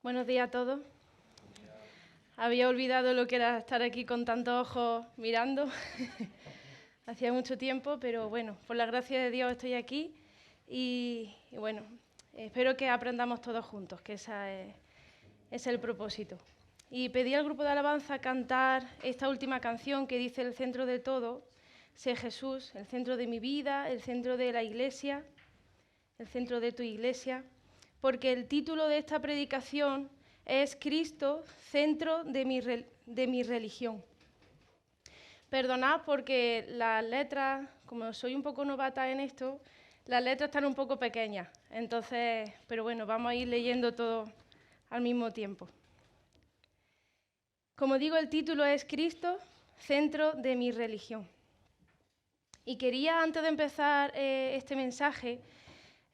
Buenos días a todos. Había olvidado lo que era estar aquí con tantos ojos mirando. Hacía mucho tiempo, pero bueno, por la gracia de Dios estoy aquí y bueno, espero que aprendamos todos juntos, que ese es el propósito. Y pedí al grupo de alabanza cantar esta última canción que dice: el centro de todo, sé Jesús, el centro de mi vida, el centro de la iglesia, el centro de tu iglesia, porque el título de esta predicación es Cristo, centro de mi religión. Perdonad porque las letras, como soy un poco novata en esto, las letras están un poco pequeñas, entonces, pero bueno, vamos a ir leyendo todo al mismo tiempo. Como digo, el título es Cristo, centro de mi religión. Y quería, antes de empezar este mensaje,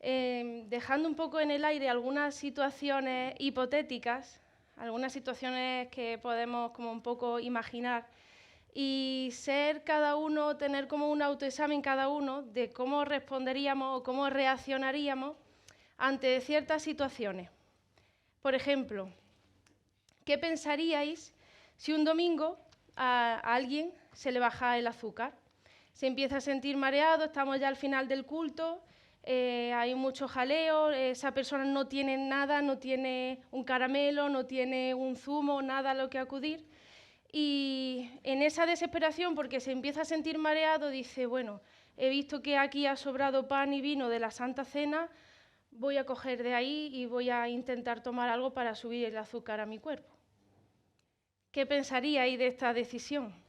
dejando un poco en el aire algunas situaciones hipotéticas, algunas situaciones que podemos como un poco imaginar, y ser cada uno, tener como un autoexamen cada uno de cómo responderíamos o cómo reaccionaríamos ante ciertas situaciones. Por ejemplo, ¿qué pensaríais si un domingo a alguien se le baja el azúcar? Se empieza a sentir mareado, estamos ya al final del culto, hay mucho jaleo, esa persona no tiene nada, no tiene un caramelo, no tiene un zumo, nada a lo que acudir. Y en esa desesperación, porque se empieza a sentir mareado, dice, bueno, he visto que aquí ha sobrado pan y vino de la Santa Cena, voy a coger de ahí y voy a intentar tomar algo para subir el azúcar a mi cuerpo. ¿Qué pensaríais de esta decisión?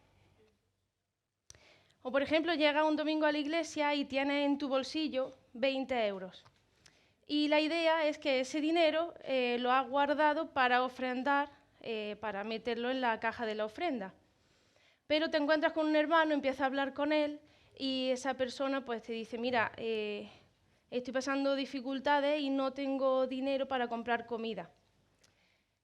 O, por ejemplo, llega un domingo a la iglesia y tienes en tu bolsillo 20 euros. Y la idea es que ese dinero lo has guardado para ofrendar, para meterlo en la caja de la ofrenda. Pero te encuentras con un hermano, empiezas a hablar con él y esa persona pues te dice, mira, estoy pasando dificultades y no tengo dinero para comprar comida.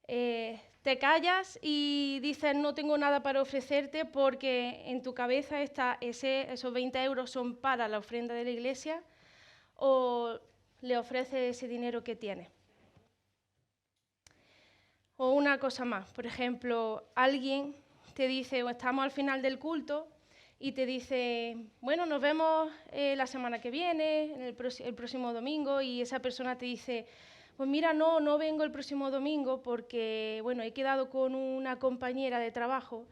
Te callas y dices no tengo nada para ofrecerte porque en tu cabeza esos 20 euros son para la ofrenda de la iglesia, o le ofreces ese dinero que tienes. O una cosa más, por ejemplo, alguien te dice, o estamos al final del culto y te dice, bueno, nos vemos la semana que viene, el próximo domingo, y esa persona te dice, pues mira, no vengo el próximo domingo porque, bueno, he quedado con una compañera de trabajo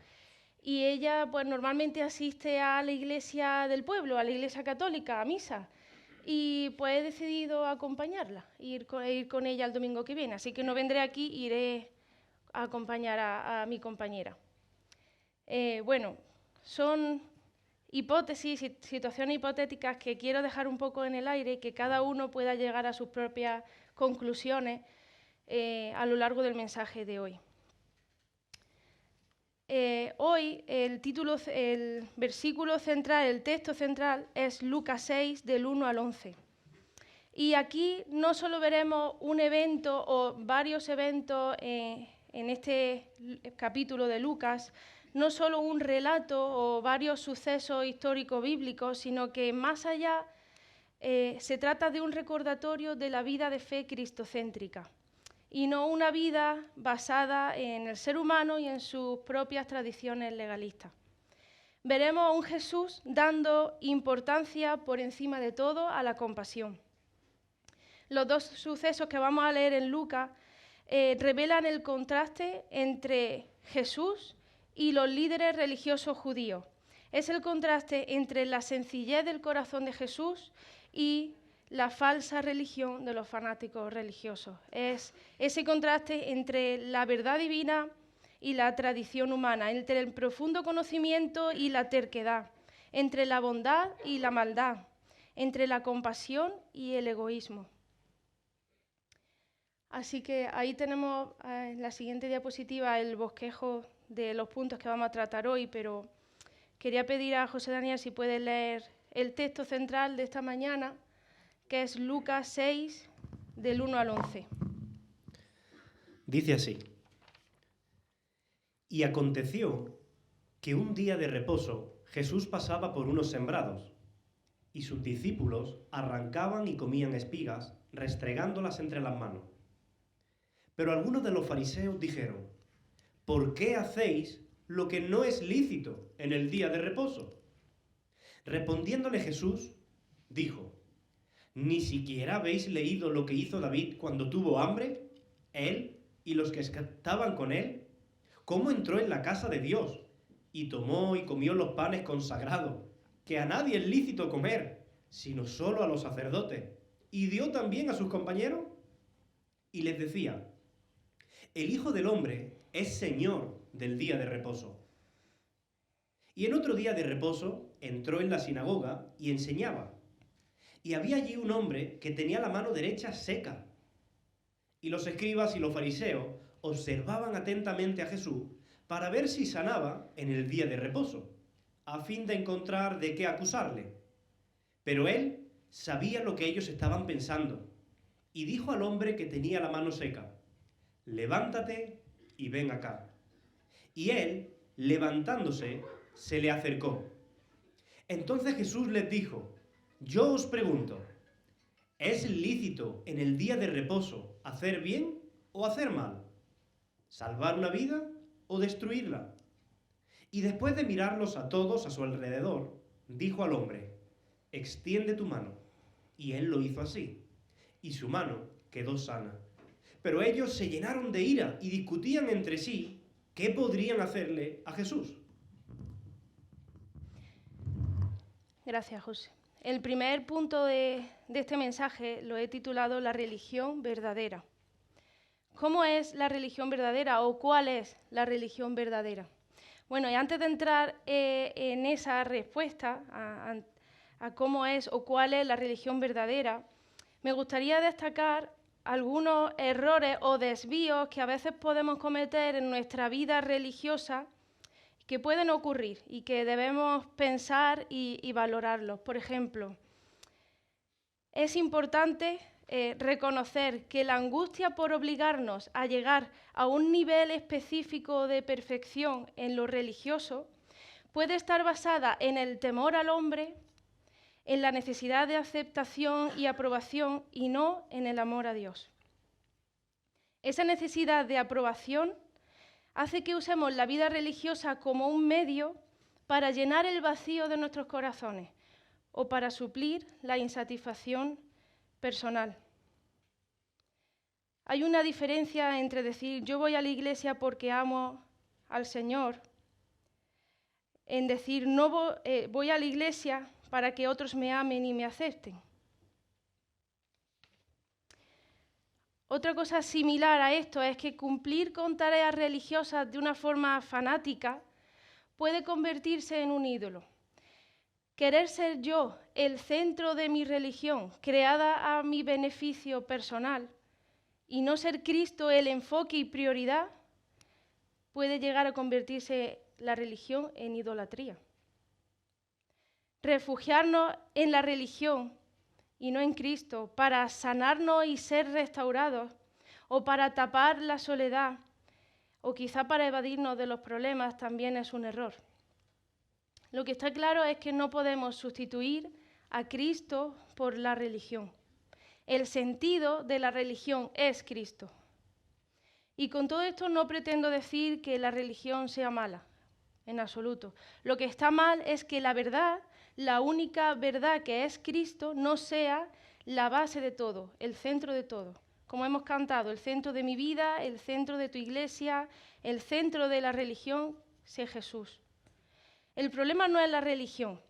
y ella, pues normalmente asiste a la iglesia del pueblo, a la iglesia católica, a misa, y pues he decidido acompañarla, ir con ella el domingo que viene, así que no vendré aquí, iré a acompañar a mi compañera. Bueno, son hipótesis, situaciones hipotéticas que quiero dejar un poco en el aire y que cada uno pueda llegar a sus propias conclusiones a lo largo del mensaje de hoy. Hoy el versículo central, el texto central es Lucas 6, del 1 al 11. Y aquí no solo veremos un evento o varios eventos en este capítulo de Lucas, no solo un relato o varios sucesos históricos bíblicos, sino que más allá se trata de un recordatorio de la vida de fe cristocéntrica y no una vida basada en el ser humano y en sus propias tradiciones legalistas. Veremos a un Jesús dando importancia por encima de todo a la compasión. Los dos sucesos que vamos a leer en Lucas revelan el contraste entre Jesús y los líderes religiosos judíos. Es el contraste entre la sencillez del corazón de Jesús y la falsa religión de los fanáticos religiosos. Es ese contraste entre la verdad divina y la tradición humana, entre el profundo conocimiento y la terquedad, entre la bondad y la maldad, entre la compasión y el egoísmo. Así que ahí tenemos en la siguiente diapositiva el bosquejo de los puntos que vamos a tratar hoy, pero quería pedir a José Daniel si puede leer el texto central de esta mañana, que es Lucas 6, del 1 al 11. Dice así: Y aconteció que un día de reposo Jesús pasaba por unos sembrados, y sus discípulos arrancaban y comían espigas, restregándolas entre las manos. Pero algunos de los fariseos dijeron: ¿por qué hacéis lo que no es lícito en el día de reposo? Respondiéndole Jesús, dijo: ¿ni siquiera habéis leído lo que hizo David cuando tuvo hambre, él y los que estaban con él? ¿Cómo entró en la casa de Dios y tomó y comió los panes consagrados, que a nadie es lícito comer, sino solo a los sacerdotes, y dio también a sus compañeros? Y les decía: el Hijo del Hombre es Señor del día de reposo. Y en otro día de reposo entró en la sinagoga y enseñaba. Y había allí un hombre que tenía la mano derecha seca. Y los escribas y los fariseos observaban atentamente a Jesús para ver si sanaba en el día de reposo, a fin de encontrar de qué acusarle. Pero él sabía lo que ellos estaban pensando, y dijo al hombre que tenía la mano seca: levántate y ven acá. Y él, levantándose, se le acercó. Entonces Jesús les dijo: yo os pregunto, ¿es lícito en el día de reposo hacer bien o hacer mal? ¿Salvar una vida o destruirla? Y después de mirarlos a todos a su alrededor, dijo al hombre: extiende tu mano. Y él lo hizo así, y su mano quedó sana. Pero ellos se llenaron de ira y discutían entre sí qué podrían hacerle a Jesús. Gracias, José. El primer punto de este mensaje lo he titulado La religión verdadera. ¿Cómo es la religión verdadera o cuál es la religión verdadera? Bueno, y antes de entrar en esa respuesta a cómo es o cuál es la religión verdadera, me gustaría destacar algunos errores o desvíos que a veces podemos cometer en nuestra vida religiosa que pueden ocurrir y que debemos pensar y valorarlos. Por ejemplo, es importante reconocer que la angustia por obligarnos a llegar a un nivel específico de perfección en lo religioso puede estar basada en el temor al hombre, en la necesidad de aceptación y aprobación y no en el amor a Dios. Esa necesidad de aprobación hace que usemos la vida religiosa como un medio para llenar el vacío de nuestros corazones o para suplir la insatisfacción personal. Hay una diferencia entre decir yo voy a la iglesia porque amo al Señor, en decir no voy a la iglesia para que otros me amen y me acepten. Otra cosa similar a esto es que cumplir con tareas religiosas de una forma fanática puede convertirse en un ídolo. Querer ser yo el centro de mi religión, creada a mi beneficio personal, y no ser Cristo el enfoque y prioridad, puede llegar a convertirse la religión en idolatría. Refugiarnos en la religión y no en Cristo para sanarnos y ser restaurados, o para tapar la soledad, o quizá para evadirnos de los problemas, también es un error. Lo que está claro es que no podemos sustituir a Cristo por la religión. El sentido de la religión es Cristo. Y con todo esto no pretendo decir que la religión sea mala, en absoluto. Lo que está mal es que la verdad, la única verdad que es Cristo, no sea la base de todo, el centro de todo. Como hemos cantado, el centro de mi vida, el centro de tu iglesia, el centro de la religión, sea Jesús. El problema no es la religión.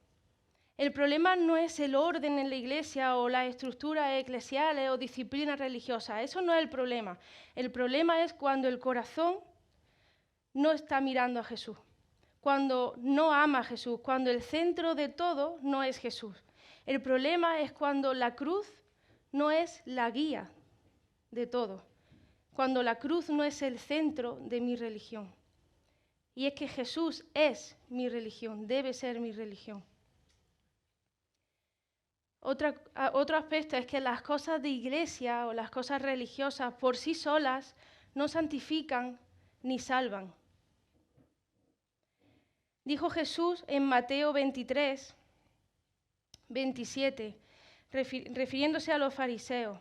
El problema no es el orden en la iglesia o las estructuras eclesiales o disciplinas religiosas. Eso no es el problema. El problema es cuando el corazón no está mirando a Jesús, cuando no ama a Jesús, cuando el centro de todo no es Jesús. El problema es cuando la cruz no es la guía de todo, cuando la cruz no es el centro de mi religión. Y es que Jesús es mi religión, debe ser mi religión. Otro aspecto es que las cosas de iglesia o las cosas religiosas por sí solas no santifican ni salvan. Dijo Jesús en Mateo 23, 27, refiriéndose a los fariseos: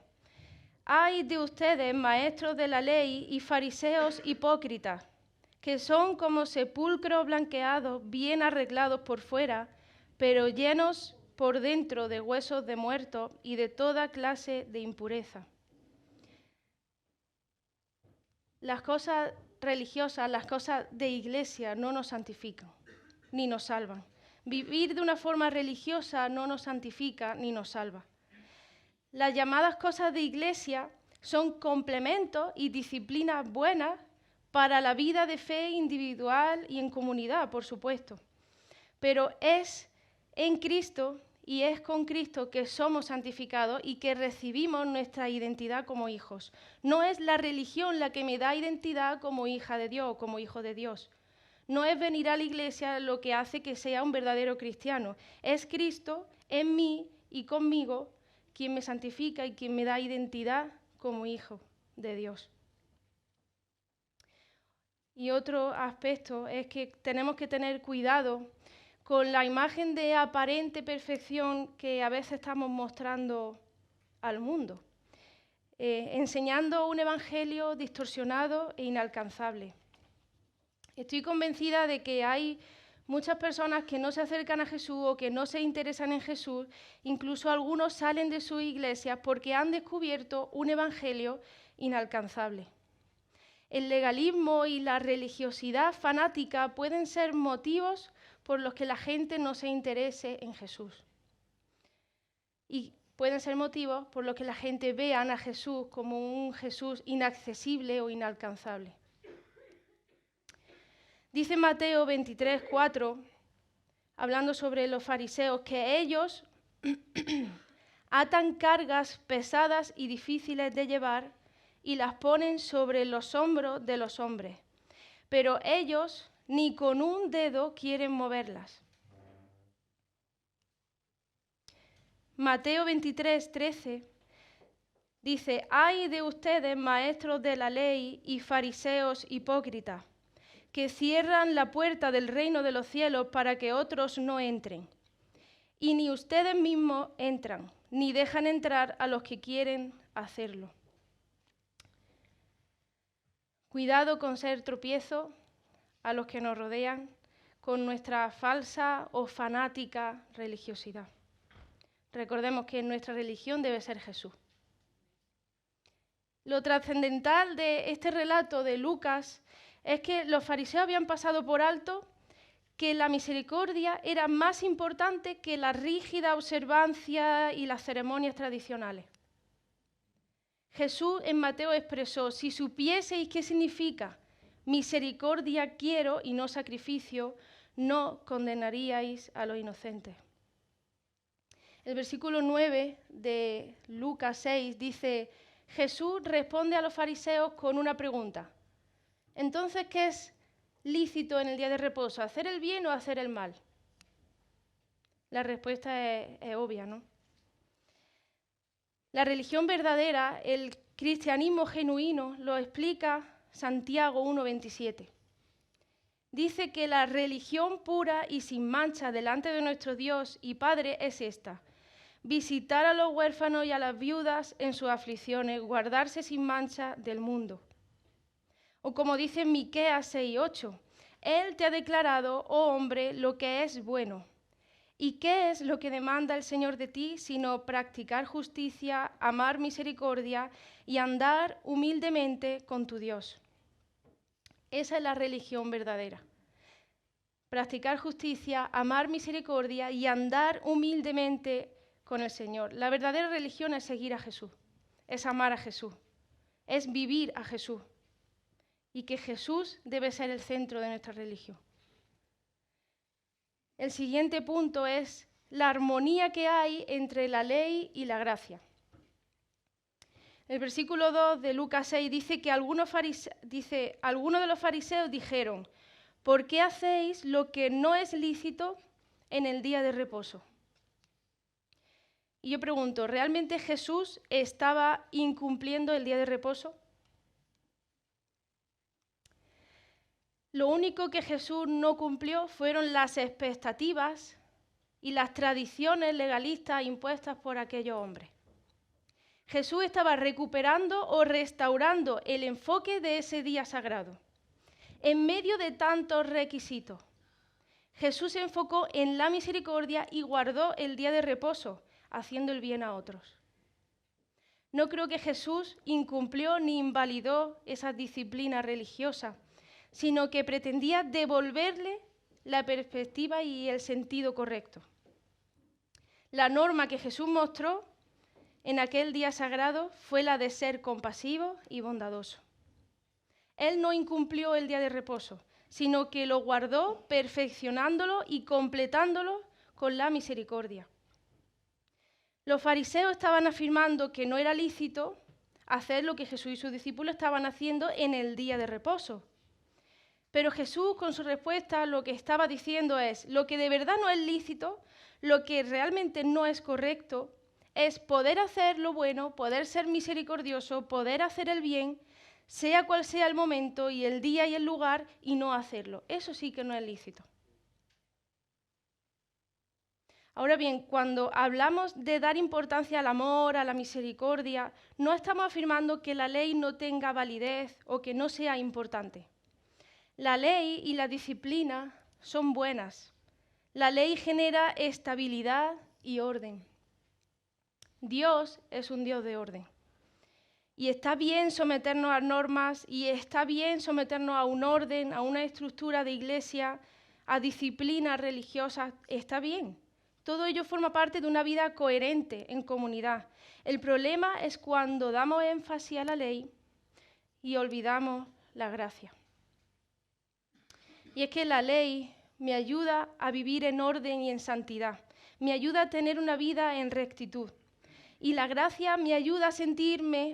Ay de ustedes, maestros de la ley y fariseos hipócritas, que son como sepulcros blanqueados, bien arreglados por fuera, pero llenos por dentro de huesos de muertos y de toda clase de impureza. Las cosas religiosas, las cosas de iglesia no nos santifican ni nos salvan. Vivir de una forma religiosa no nos santifica ni nos salva. Las llamadas cosas de iglesia son complementos y disciplinas buenas para la vida de fe individual y en comunidad, por supuesto. Pero es en Cristo y es con Cristo que somos santificados y que recibimos nuestra identidad como hijos. No es la religión la que me da identidad como hija de Dios o como hijo de Dios. No es venir a la iglesia lo que hace que sea un verdadero cristiano. Es Cristo en mí y conmigo quien me santifica y quien me da identidad como hijo de Dios. Y otro aspecto es que tenemos que tener cuidado con la imagen de aparente perfección que a veces estamos mostrando al mundo, enseñando un evangelio distorsionado e inalcanzable. Estoy convencida de que hay muchas personas que no se acercan a Jesús o que no se interesan en Jesús, incluso algunos salen de sus iglesias porque han descubierto un evangelio inalcanzable. El legalismo y la religiosidad fanática pueden ser motivos por los que la gente no se interese en Jesús. Y pueden ser motivos por los que la gente vea a Jesús como un Jesús inaccesible o inalcanzable. Dice Mateo 23:4, hablando sobre los fariseos, que ellos atan cargas pesadas y difíciles de llevar y las ponen sobre los hombros de los hombres, pero ellos ni con un dedo quieren moverlas. Mateo 23:13 dice: ay de ustedes, maestros de la ley y fariseos hipócritas, que cierran la puerta del reino de los cielos para que otros no entren. Y ni ustedes mismos entran, ni dejan entrar a los que quieren hacerlo. Cuidado con ser tropiezo a los que nos rodean con nuestra falsa o fanática religiosidad. Recordemos que nuestra religión debe ser Jesús. Lo trascendental de este relato de Lucas es que los fariseos habían pasado por alto que la misericordia era más importante que la rígida observancia y las ceremonias tradicionales. Jesús en Mateo expresó: si supieseis qué significa misericordia quiero y no sacrificio, no condenaríais a los inocentes. El versículo 9 de Lucas 6 dice: Jesús responde a los fariseos con una pregunta. Entonces, ¿qué es lícito en el día de reposo? ¿Hacer el bien o hacer el mal? La respuesta es obvia, ¿no? La religión verdadera, el cristianismo genuino, lo explica Santiago 1:27. Dice que la religión pura y sin mancha delante de nuestro Dios y Padre es esta: visitar a los huérfanos y a las viudas en sus aflicciones, guardarse sin mancha del mundo. O como dice Miqueas 6:8, Él te ha declarado, oh hombre, lo que es bueno. ¿Y qué es lo que demanda el Señor de ti, sino practicar justicia, amar misericordia y andar humildemente con tu Dios? Esa es la religión verdadera. Practicar justicia, amar misericordia y andar humildemente con el Señor. La verdadera religión es seguir a Jesús, es amar a Jesús, es vivir a Jesús. Y que Jesús debe ser el centro de nuestra religión. El siguiente punto es la armonía que hay entre la ley y la gracia. El versículo 2 de Lucas 6 dice que algunos de los fariseos dijeron: ¿por qué hacéis lo que no es lícito en el día de reposo? Y yo pregunto, ¿realmente Jesús estaba incumpliendo el día de reposo? Lo único que Jesús no cumplió fueron las expectativas y las tradiciones legalistas impuestas por aquellos hombres. Jesús estaba recuperando o restaurando el enfoque de ese día sagrado. En medio de tantos requisitos, Jesús se enfocó en la misericordia y guardó el día de reposo, haciendo el bien a otros. No creo que Jesús incumplió ni invalidó esa disciplina religiosa, sino que pretendía devolverle la perspectiva y el sentido correcto. La norma que Jesús mostró en aquel día sagrado fue la de ser compasivo y bondadoso. Él no incumplió el día de reposo, sino que lo guardó perfeccionándolo y completándolo con la misericordia. Los fariseos estaban afirmando que no era lícito hacer lo que Jesús y sus discípulos estaban haciendo en el día de reposo. Pero Jesús, con su respuesta, lo que estaba diciendo es: lo que de verdad no es lícito, lo que realmente no es correcto, es poder hacer lo bueno, poder ser misericordioso, poder hacer el bien, sea cual sea el momento y el día y el lugar, y no hacerlo. Eso sí que no es lícito. Ahora bien, cuando hablamos de dar importancia al amor, a la misericordia, no estamos afirmando que la ley no tenga validez o que no sea importante. La ley y la disciplina son buenas. La ley genera estabilidad y orden. Dios es un Dios de orden. Y está bien someternos a normas y está bien someternos a un orden, a una estructura de iglesia, a disciplinas religiosas. Está bien. Todo ello forma parte de una vida coherente en comunidad. El problema es cuando damos énfasis a la ley y olvidamos la gracia. Y es que la ley me ayuda a vivir en orden y en santidad. Me ayuda a tener una vida en rectitud. Y la gracia me ayuda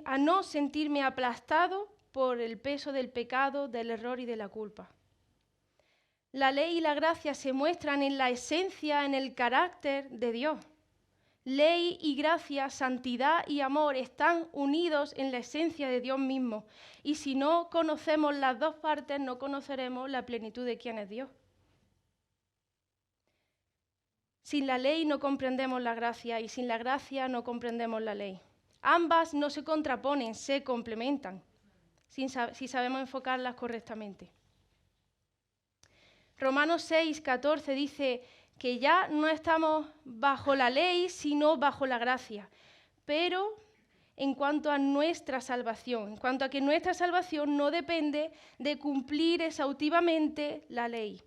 a no sentirme aplastado por el peso del pecado, del error y de la culpa. La ley y la gracia se muestran en la esencia, en el carácter de Dios. Ley y gracia, santidad y amor están unidos en la esencia de Dios mismo. Y si no conocemos las dos partes, no conoceremos la plenitud de quién es Dios. Sin la ley no comprendemos la gracia y sin la gracia no comprendemos la ley. Ambas no se contraponen, se complementan, si sabemos enfocarlas correctamente. Romanos 6:14 dice que ya no estamos bajo la ley, sino bajo la gracia. Pero en cuanto a nuestra salvación, en cuanto a que nuestra salvación no depende de cumplir exhaustivamente la ley.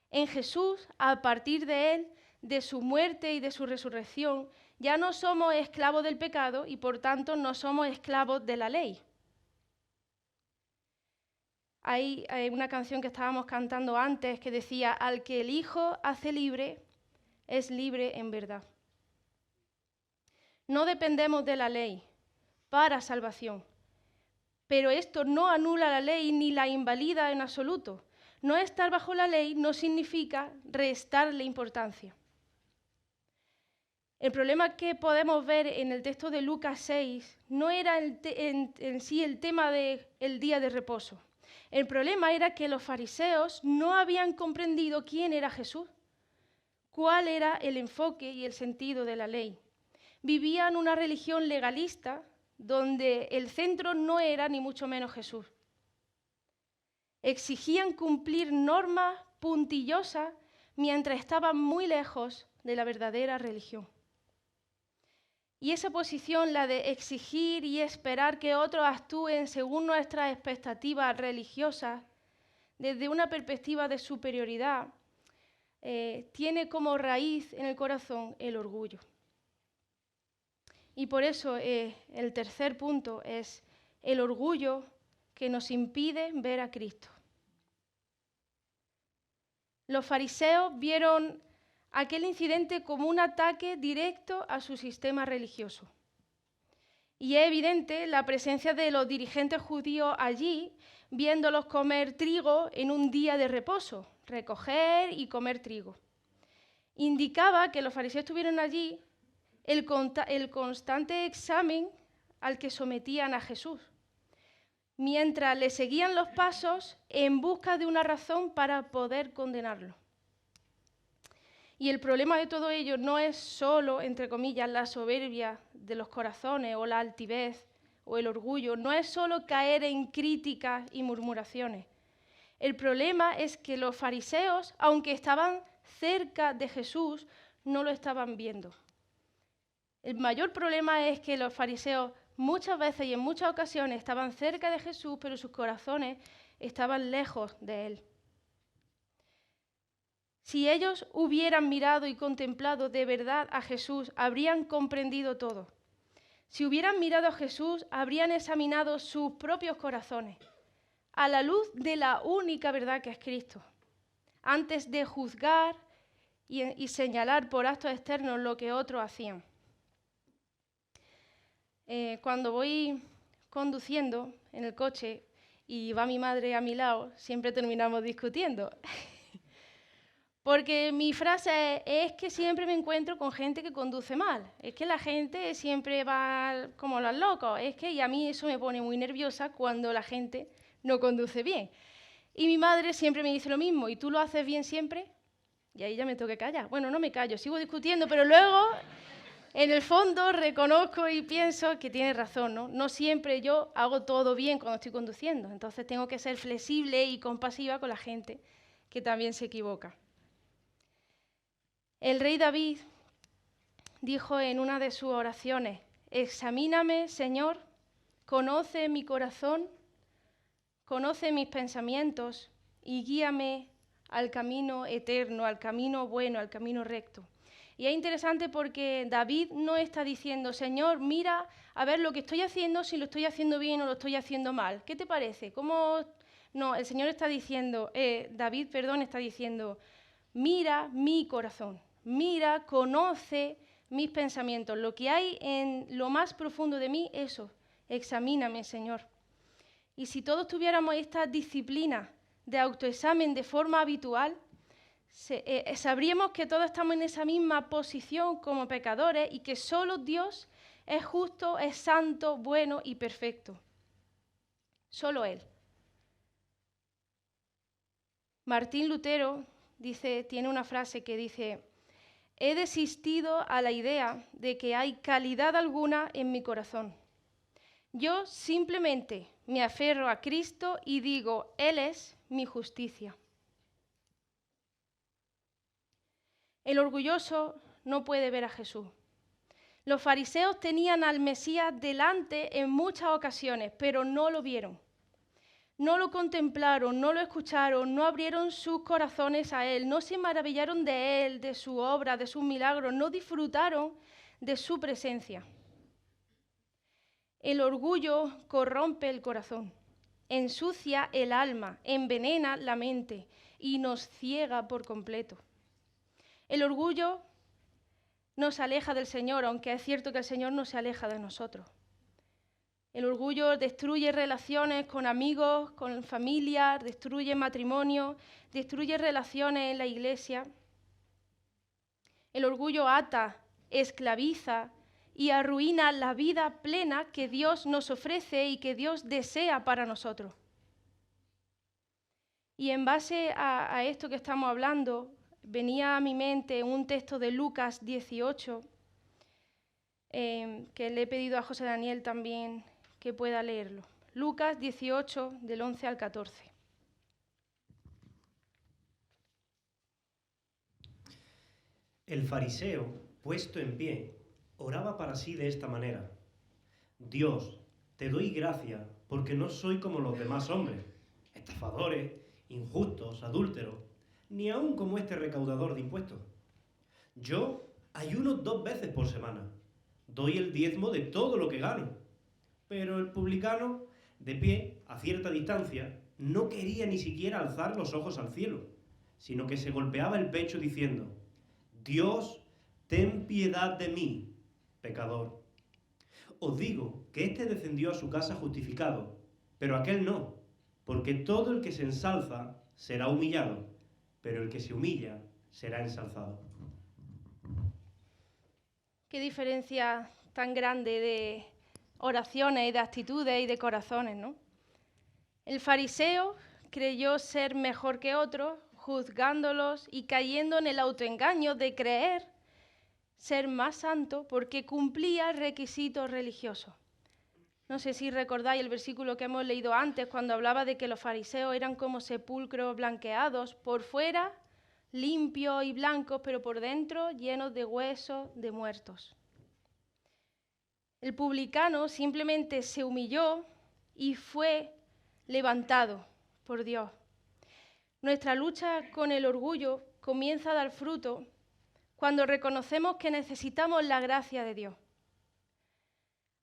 En Jesús, a partir de Él, de su muerte y de su resurrección, ya no somos esclavos del pecado y por tanto no somos esclavos de la ley. Hay una canción que estábamos cantando antes que decía: al que el Hijo hace libre, es libre en verdad. No dependemos de la ley para salvación, pero esto no anula la ley ni la invalida en absoluto. No estar bajo la ley no significa restarle importancia. El problema que podemos ver en el texto de Lucas 6 no era en sí el tema del día de reposo. El problema era que los fariseos no habían comprendido quién era Jesús, cuál era el enfoque y el sentido de la ley. Vivían una religión legalista donde el centro no era ni mucho menos Jesús. Exigían cumplir normas puntillosas mientras estaban muy lejos de la verdadera religión. Y esa posición, la de exigir y esperar que otros actúen según nuestras expectativas religiosas, desde una perspectiva de superioridad, tiene como raíz en el corazón el orgullo. Y por eso el tercer punto es el orgullo que nos impide ver a Cristo. Los fariseos vieron aquel incidente como un ataque directo a su sistema religioso. Y es evidente la presencia de los dirigentes judíos allí, viéndolos comer trigo en un día de reposo, recoger y comer trigo. Indicaba que los fariseos estuvieron allí el constante examen al que sometían a Jesús, mientras le seguían los pasos en busca de una razón para poder condenarlo. Y el problema de todo ello no es solo, entre comillas, la soberbia de los corazones o la altivez o el orgullo, no es solo caer en críticas y murmuraciones. El problema es que los fariseos, aunque estaban cerca de Jesús, no lo estaban viendo. El mayor problema es que los fariseos muchas veces y en muchas ocasiones estaban cerca de Jesús, pero sus corazones estaban lejos de él. Si ellos hubieran mirado y contemplado de verdad a Jesús, habrían comprendido todo. Si hubieran mirado a Jesús, habrían examinado sus propios corazones a la luz de la única verdad que es Cristo, antes de juzgar y señalar por actos externos lo que otros hacían. Cuando voy conduciendo en el coche y va mi madre a mi lado, siempre terminamos discutiendo. Porque mi frase es que siempre me encuentro con gente que conduce mal. Es que la gente siempre va como los locos. Y a mí eso me pone muy nerviosa cuando la gente no conduce bien. Y mi madre siempre me dice lo mismo. ¿Y tú lo haces bien siempre? Y ahí ya me tengo que callar. Bueno, no me callo, sigo discutiendo, pero luego, en el fondo, reconozco y pienso que tiene razón, ¿no? No siempre yo hago todo bien cuando estoy conduciendo. Entonces tengo que ser flexible y compasiva con la gente que también se equivoca. El rey David dijo en una de sus oraciones: examíname, Señor, conoce mi corazón, conoce mis pensamientos y guíame al camino eterno, al camino bueno, al camino recto. Y es interesante porque David no está diciendo: Señor, mira a ver lo que estoy haciendo, si lo estoy haciendo bien o lo estoy haciendo mal. ¿Qué te parece? ¿Cómo? No, el Señor está diciendo, David está diciendo: mira mi corazón. Mira, conoce mis pensamientos, lo que hay en lo más profundo de mí, eso, examíname, Señor. Y si todos tuviéramos esta disciplina de autoexamen de forma habitual, sabríamos que todos estamos en esa misma posición como pecadores y que solo Dios es justo, es santo, bueno y perfecto. Solo Él. Martín Lutero tiene una frase que dice: he desistido a la idea de que hay calidad alguna en mi corazón. Yo simplemente me aferro a Cristo y digo: Él es mi justicia. El orgulloso no puede ver a Jesús. Los fariseos tenían al Mesías delante en muchas ocasiones, pero no lo vieron. No lo contemplaron, no lo escucharon, no abrieron sus corazones a Él, no se maravillaron de Él, de su obra, de sus milagros, no disfrutaron de su presencia. El orgullo corrompe el corazón, ensucia el alma, envenena la mente y nos ciega por completo. El orgullo nos aleja del Señor, aunque es cierto que el Señor no se aleja de nosotros. El orgullo destruye relaciones con amigos, con familia, destruye matrimonio, destruye relaciones en la iglesia. El orgullo ata, esclaviza y arruina la vida plena que Dios nos ofrece y que Dios desea para nosotros. Y en base a esto que estamos hablando, venía a mi mente un texto de Lucas 18, que le he pedido a José Daniel también que pueda leerlo. Lucas 18, del 11 al 14. El fariseo, puesto en pie, oraba para sí de esta manera: Dios, te doy gracia porque no soy como los demás hombres, estafadores, injustos, adúlteros, ni aun como este recaudador de impuestos. Yo ayuno 2 veces por semana, doy el diezmo de todo lo que gano. Pero el publicano, de pie, a cierta distancia, no quería ni siquiera alzar los ojos al cielo, sino que se golpeaba el pecho diciendo: Dios, ten piedad de mí, pecador. Os digo que éste descendió a su casa justificado, pero aquel no, porque todo el que se ensalza será humillado, pero el que se humilla será ensalzado. Qué diferencia tan grande de oraciones y de actitudes y de corazones, ¿no? El fariseo creyó ser mejor que otros, juzgándolos y cayendo en el autoengaño de creer ser más santo porque cumplía requisitos religiosos. No sé si recordáis el versículo que hemos leído antes cuando hablaba de que los fariseos eran como sepulcros blanqueados, por fuera limpios y blancos, pero por dentro llenos de huesos de muertos. El publicano simplemente se humilló y fue levantado por Dios. Nuestra lucha con el orgullo comienza a dar fruto cuando reconocemos que necesitamos la gracia de Dios.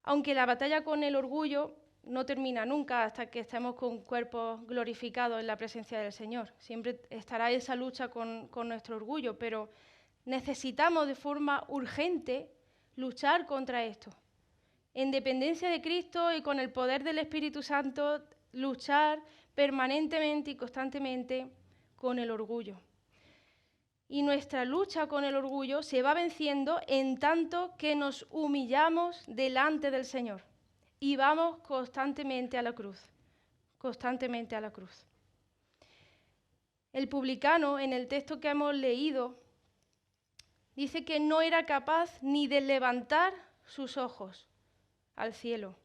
Aunque la batalla con el orgullo no termina nunca hasta que estemos con cuerpos glorificados en la presencia del Señor. Siempre estará esa lucha con nuestro orgullo, pero necesitamos de forma urgente luchar contra esto. En dependencia de Cristo y con el poder del Espíritu Santo, luchar permanentemente y constantemente con el orgullo. Y nuestra lucha con el orgullo se va venciendo en tanto que nos humillamos delante del Señor y vamos constantemente a la cruz, constantemente a la cruz. El publicano, en el texto que hemos leído, dice que no era capaz ni de levantar sus ojos al cielo,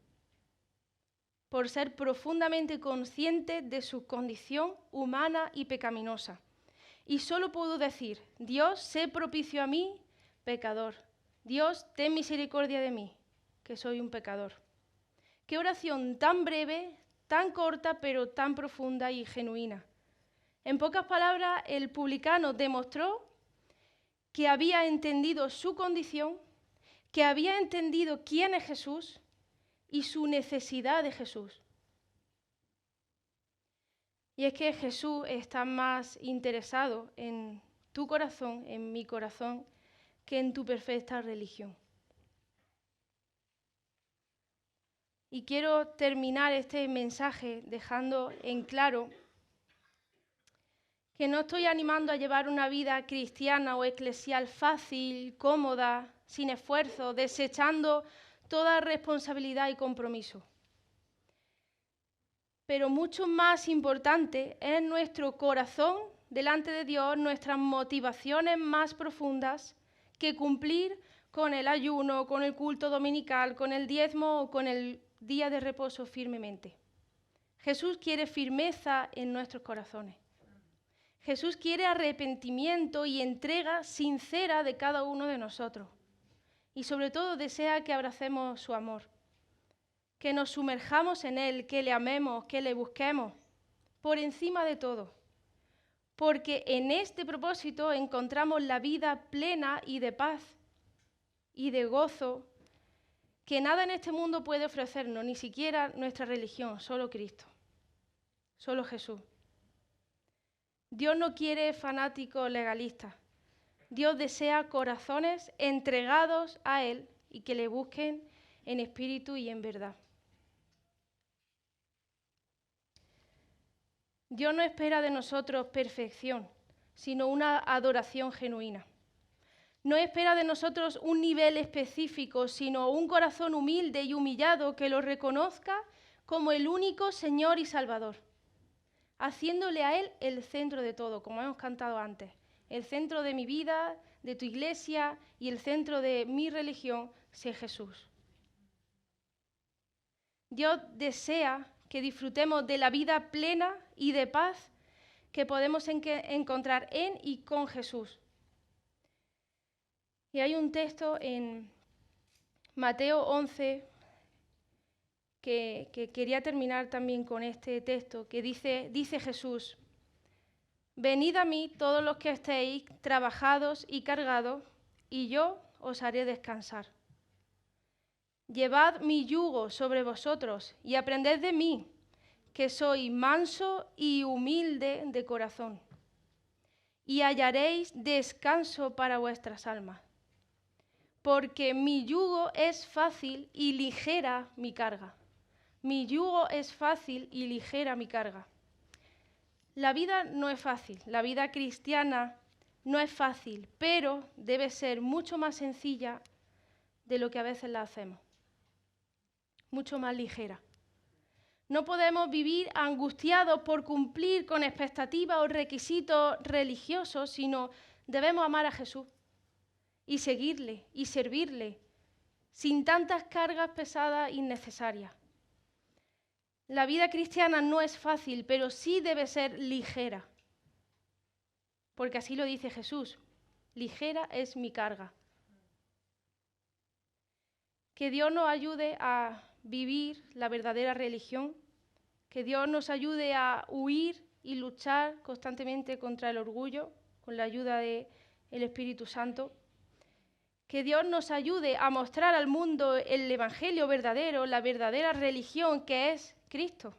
por ser profundamente consciente de su condición humana y pecaminosa. Y solo pudo decir: Dios, sé propicio a mí, pecador. Dios, ten misericordia de mí, que soy un pecador. Qué oración tan breve, tan corta, pero tan profunda y genuina. En pocas palabras, el publicano demostró que había entendido su condición, que había entendido quién es Jesús y su necesidad de Jesús. Y es que Jesús está más interesado en tu corazón, en mi corazón, que en tu perfecta religión. Y quiero terminar este mensaje dejando en claro que no estoy animando a llevar una vida cristiana o eclesial fácil, cómoda, sin esfuerzo, desechando toda responsabilidad y compromiso. Pero mucho más importante es nuestro corazón delante de Dios, nuestras motivaciones más profundas, que cumplir con el ayuno, con el culto dominical, con el diezmo o con el día de reposo firmemente. Jesús quiere firmeza en nuestros corazones. Jesús quiere arrepentimiento y entrega sincera de cada uno de nosotros. Y sobre todo desea que abracemos su amor, que nos sumerjamos en Él, que le amemos, que le busquemos, por encima de todo. Porque en este propósito encontramos la vida plena y de paz y de gozo que nada en este mundo puede ofrecernos, ni siquiera nuestra religión, solo Cristo, solo Jesús. Dios no quiere fanáticos legalistas. Dios desea corazones entregados a Él y que le busquen en espíritu y en verdad. Dios no espera de nosotros perfección, sino una adoración genuina. No espera de nosotros un nivel específico, sino un corazón humilde y humillado que lo reconozca como el único Señor y Salvador, haciéndole a Él el centro de todo, como hemos cantado antes. El centro de mi vida, de tu iglesia y el centro de mi religión sea Jesús. Dios desea que disfrutemos de la vida plena y de paz que podemos encontrar en y con Jesús. Y hay un texto en Mateo 11 que quería terminar también con este texto, que dice Jesús: venid a mí todos los que estéis trabajados y cargados, y yo os haré descansar. Llevad mi yugo sobre vosotros y aprended de mí, que soy manso y humilde de corazón, y hallaréis descanso para vuestras almas. Porque mi yugo es fácil y ligera mi carga. Mi yugo es fácil y ligera mi carga. La vida no es fácil, la vida cristiana no es fácil, pero debe ser mucho más sencilla de lo que a veces la hacemos. Mucho más ligera. No podemos vivir angustiados por cumplir con expectativas o requisitos religiosos, sino debemos amar a Jesús y seguirle y servirle sin tantas cargas pesadas innecesarias. La vida cristiana no es fácil, pero sí debe ser ligera, porque así lo dice Jesús: ligera es mi carga. Que Dios nos ayude a vivir la verdadera religión, que Dios nos ayude a huir y luchar constantemente contra el orgullo, con la ayuda del Espíritu Santo. Que Dios nos ayude a mostrar al mundo el evangelio verdadero, la verdadera religión que es Cristo.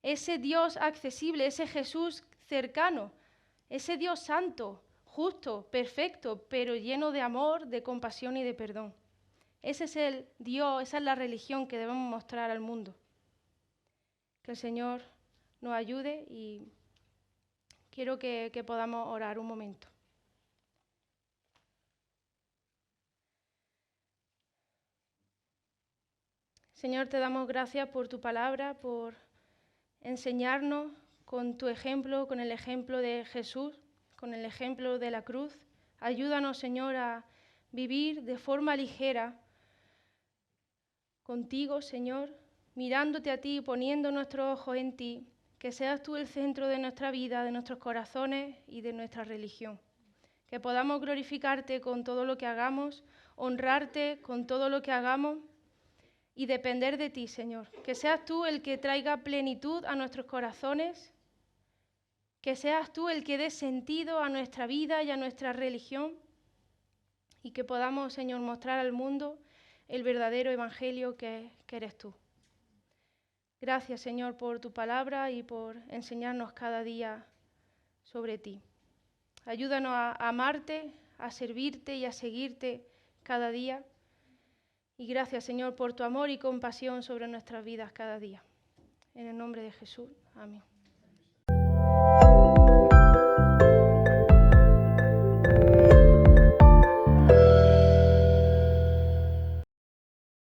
Ese Dios accesible, ese Jesús cercano, ese Dios santo, justo, perfecto, pero lleno de amor, de compasión y de perdón. Ese es el Dios, esa es la religión que debemos mostrar al mundo. Que el Señor nos ayude y quiero que podamos orar un momento. Señor, te damos gracias por tu palabra, por enseñarnos con tu ejemplo, con el ejemplo de Jesús, con el ejemplo de la cruz. Ayúdanos, Señor, a vivir de forma ligera contigo, Señor, mirándote a ti, poniendo nuestros ojos en ti, que seas tú el centro de nuestra vida, de nuestros corazones y de nuestra religión. Que podamos glorificarte con todo lo que hagamos, honrarte con todo lo que hagamos y depender de ti, Señor. Que seas tú el que traiga plenitud a nuestros corazones, que seas tú el que dé sentido a nuestra vida y a nuestra religión, y que podamos, Señor, mostrar al mundo el verdadero evangelio que eres tú. Gracias, Señor, por tu palabra y por enseñarnos cada día sobre ti. Ayúdanos a amarte, a servirte y a seguirte cada día. Y gracias, Señor, por tu amor y compasión sobre nuestras vidas cada día. En el nombre de Jesús. Amén.